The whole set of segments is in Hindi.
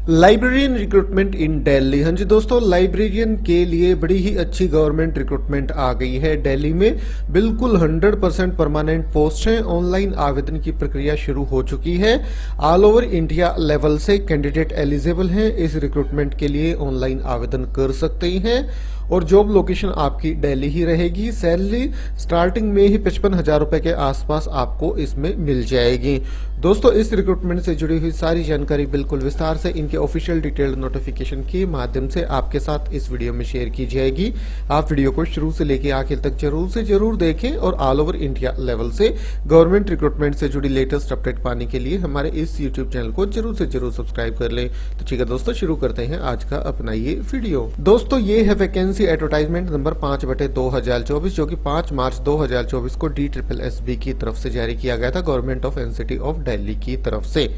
लाइब्रेरियन रिक्रूटमेंट इन दिल्ली। हाँ जी दोस्तों, लाइब्रेरियन के लिए बड़ी ही अच्छी गवर्नमेंट रिक्रूटमेंट आ गई है दिल्ली में। बिल्कुल 100% परमानेंट पोस्ट है। ऑनलाइन आवेदन की प्रक्रिया शुरू हो चुकी है। ऑल ओवर इंडिया लेवल से कैंडिडेट एलिजिबल हैं, इस रिक्रूटमेंट के लिए ऑनलाइन आवेदन कर सकते हैं और जॉब लोकेशन आपकी दिल्ली ही रहेगी। सैलरी स्टार्टिंग में ही 55,000 रुपए के आसपास आपको इसमें मिल जाएगी। दोस्तों, इस रिक्रूटमेंट से जुड़ी हुई सारी जानकारी बिल्कुल विस्तार से इनके ऑफिशियल डिटेल्ड नोटिफिकेशन के माध्यम से आपके साथ इस वीडियो में शेयर की जाएगी। आप वीडियो को शुरू से लेकर आखिर तक जरूर से जरूर देखें और ऑल ओवर इंडिया लेवल से गवर्नमेंट रिक्रूटमेंट से जुड़ी लेटेस्ट अपडेट पाने के लिए हमारे इस यूट्यूब चैनल को जरूर से जरूर सब्सक्राइब कर लें। तो ठीक है दोस्तों, शुरू करते हैं आज का अपना ये वीडियो। दोस्तों, ये है वैकेंसी एडवर्टाइजमेंट नंबर 5/2024 जो कि 5 मार्च 2024 को DSSB की तरफ से जारी किया गया था, government of NCT of Delhi की तरफ से।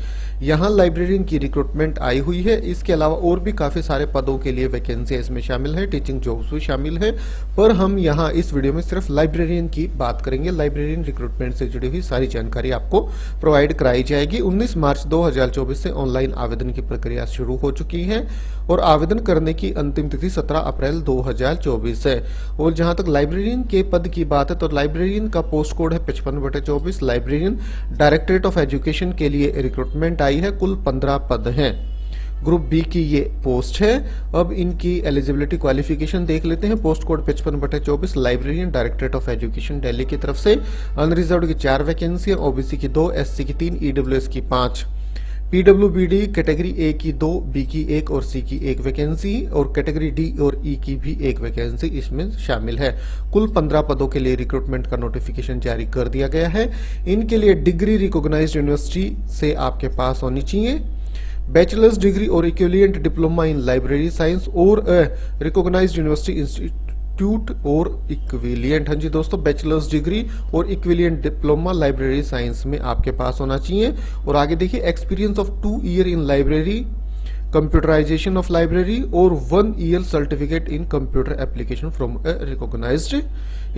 यहाँ लाइब्रेरियन की रिक्रूटमेंट आई हुई है। इसके अलावा और भी काफी सारे पदों के लिए वैकेंसी इसमें शामिल है, टीचिंग जॉब्स भी शामिल है, पर हम यहाँ इस वीडियो में सिर्फ लाइब्रेरियन की बात करेंगे। लाइब्रेरियन रिक्रूटमेंट से जुड़ी हुई सारी जानकारी आपको प्रोवाइड कराई जाएगी। 19 मार्च 2024 से ऑनलाइन आवेदन की प्रक्रिया शुरू हो चुकी है और आवेदन करने की अंतिम तिथि 17 अप्रैल 2024 है। और जहां तक लाइब्रेरियन के पद की बात है तो लाइब्रेरियन का पोस्ट कोड है 55/24। लाइब्रेरियन डायरेक्टरेट ऑफ एजुकेशन के लिए रिक्रूटमेंट आई है। कुल 15 पद हैं। ग्रुप बी की ये पोस्ट है। अब इनकी एलिजिबिलिटी क्वालिफिकेशन देख लेते हैं। Post code 55/24 librarian directorate of education Delhi की तरफ से। अनरिजर्व्ड की 4 वैकेंसी, ओबीसी की 2, एससी की 3, ईडब्ल्यूएस की 5, पीडब्ल्यूबीडी कैटेगरी ए की 2, बी की 1 और सी की 1 वैकेंसी और कैटेगरी डी और ई की भी 1 वैकेंसी इसमें शामिल है। कुल 15 पदों के लिए रिक्रूटमेंट का नोटिफिकेशन जारी कर दिया गया है। इनके लिए डिग्री रिकॉग्नाइज्ड यूनिवर्सिटी से आपके पास होनी चाहिए, बैचलर्स डिग्री और equivalent diploma in library science और रिकॉग्नाइज्ड यूनिवर्सिटी इंस्टीट्यूट और इक्विवेलेंट। हाँ जी दोस्तों, बैचलर्स डिग्री और इक्विवेलेंट डिप्लोमा लाइब्रेरी साइंस में आपके पास होना चाहिए। और आगे देखिए, experience of 2 year in library computerisation of library और 1 year certificate in computer application from recognised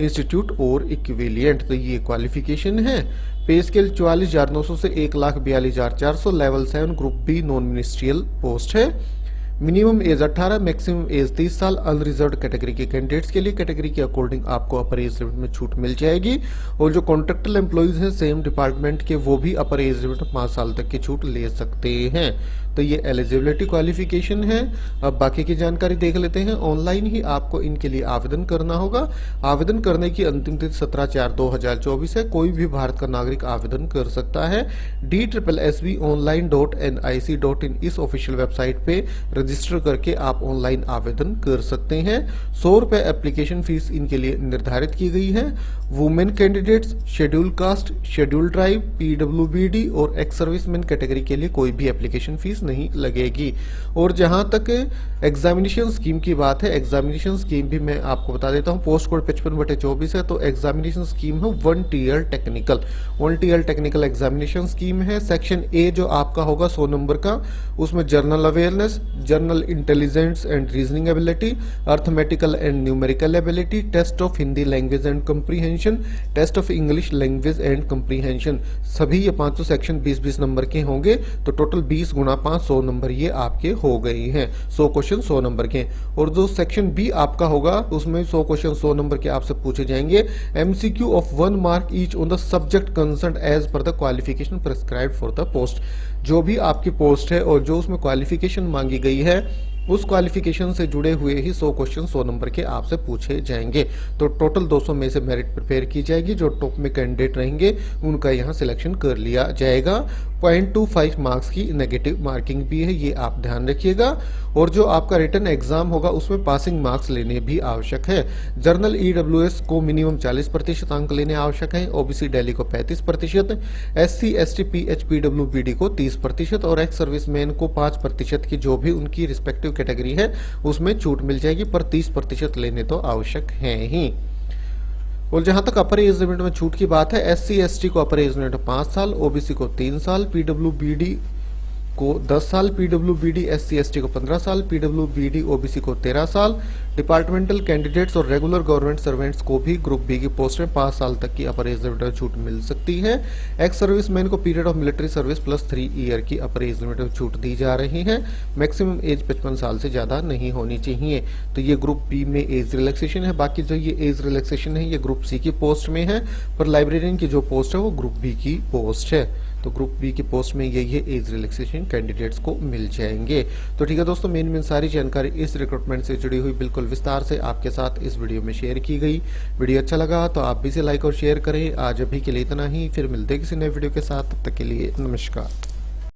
institute और इक्विवेलेंट। तो ये क्वालिफिकेशन है। पे स्केल 44,900 से 1,42,400। Level 7 group B non ministerial post है। मिनिमम एज 18, मैक्सिमम एज 30 साल। अनरिजर्व्ड कैटेगरी के कैंडिडेट्स के लिए कैटेगरी के अकॉर्डिंग आपको अपर एज लिमिट में छूट मिल जाएगी और जो कॉन्ट्रेक्चुअल एम्प्लॉइज हैं सेम डिपार्टमेंट के, वो भी अपर एज लिमिट 5 साल तक की छूट ले सकते हैं। तो ये एलिजिबिलिटी क्वालिफिकेशन है। अब बाकी की जानकारी देख लेते हैं। ऑनलाइन ही आपको इनके लिए आवेदन करना होगा। आवेदन करने की अंतिम तिथि 17/4/2024 है। कोई भी भारत का नागरिक आवेदन कर सकता है। DSSBonline.nic.in इस ऑफिशियल वेबसाइट पे रजिस्टर करके आप ऑनलाइन आवेदन कर सकते हैं। 100 रुपए एप्लीकेशन फीस इनके लिए निर्धारित की गई है। Women candidates, schedule caste, schedule tribe, PWBD और एक्स सर्विसमैन कैटेगरी के लिए कोई भी एप्लीकेशन फीस नहीं लगेगी। और जहां तक एग्जामिनेशन स्कीम की बात है, एग्जामिनेशन स्कीम भी मैं आपको बता देता हूं। पोस्ट कोड 55/24 है। तो एग्जामिनेशन स्कीम है 1 tier technical. 1 tier technical examination scheme है। सेक्शन ए जो आपका होगा 100 नंबर का, उसमें general awareness, general intelligence and reasoning ability, arithmetical and numerical ability, test of Hindi language and comprehension, test of English language and comprehension. सभी ये 500 सेक्शन 20-20 नंबर के होंगे। तो टोटल 20 × 5 100 नंबर ये आपके हो गए हैं। 100 क्वेश्चन 100 नंबर के। और जो सेक्शन बी आपका होगा उसमें 100 क्वेश्चन 100 नंबर के आपसे पूछे जाएंगे। MCQ of 1 mark each on the subject concern as per the qualification prescribed for the post. जो भी आपकी पोस्ट है और जो उसमें क्वालिफिकेशन मांगी गई है उस क्वालिफिकेशन से जुड़े हुए ही 100 क्वेश्चन 100 नंबर के आपसे पूछे जाएंगे। तो टोटल 200 में से मेरिट प्रिपेयर की जाएगी। जो टॉप में कैंडिडेट रहेंगे उनका यहाँ सिलेक्शन कर लिया जाएगा। 0.25 मार्क्स की नेगेटिव मार्किंग भी है, ये आप ध्यान रखिएगा। और जो आपका रिटन एग्जाम होगा उसमें पासिंग मार्क्स लेने भी आवश्यक है। जर्नल ईडब्ल्यूएस को मिनिमम 40% अंक लेने आवश्यक है। ओबीसी दिल्ली को 35%, SC ST PH PWBD को 30% और एक्स सर्विसमैन को 5% की जो भी उनकी रिस्पेक्टिव कैटेगरी है उसमें छूट मिल जाएगी, पर 30% लेने तो आवश्यक है ही। और जहां तक अपर एज लिमिट में छूट की बात है, SC ST को अपर एज लिमिट 5 साल, ओबीसी को 3 साल, पीडब्ल्यूबीडी को 10 साल, पीडब्ल्यूबीडी एससी एसटी को 15 साल, पीडब्ल्यूबीडी ओबीसी को 13 साल, डिपार्टमेंटल कैंडिडेट्स और रेगुलर गवर्नमेंट सर्वेंट्स को भी ग्रुप बी की पोस्ट में 5 साल तक की अपर एज लिमिट में छूट मिल सकती है। एक्स सर्विसमैन को period of military service plus 3 year की अपर एज लिमिट में छूट दी जा रही है। मैक्सिमम एज 55 साल से ज्यादा नहीं होनी चाहिए। तो ये ग्रुप बी में एज रिलैक्सेशन है। बाकी जो ये एज रिलैक्सेशन है ये ग्रुप सी की पोस्ट में है, पर लाइब्रेरियन की जो पोस्ट है वो ग्रुप बी की पोस्ट है। तो ग्रुप बी की पोस्ट में यही एज रिलैक्सेशन कैंडिडेट्स को मिल जाएंगे। तो ठीक है दोस्तों, मेन सारी जानकारी इस रिक्रूटमेंट से जुड़ी हुई बिल्कुल विस्तार से आपके साथ इस वीडियो में शेयर की गई। वीडियो अच्छा लगा तो आप भी इसे लाइक और शेयर करें। आज अभी के लिए इतना ही, फिर मिलते हैं किसी नए वीडियो के साथ। तब तक के लिए नमस्कार।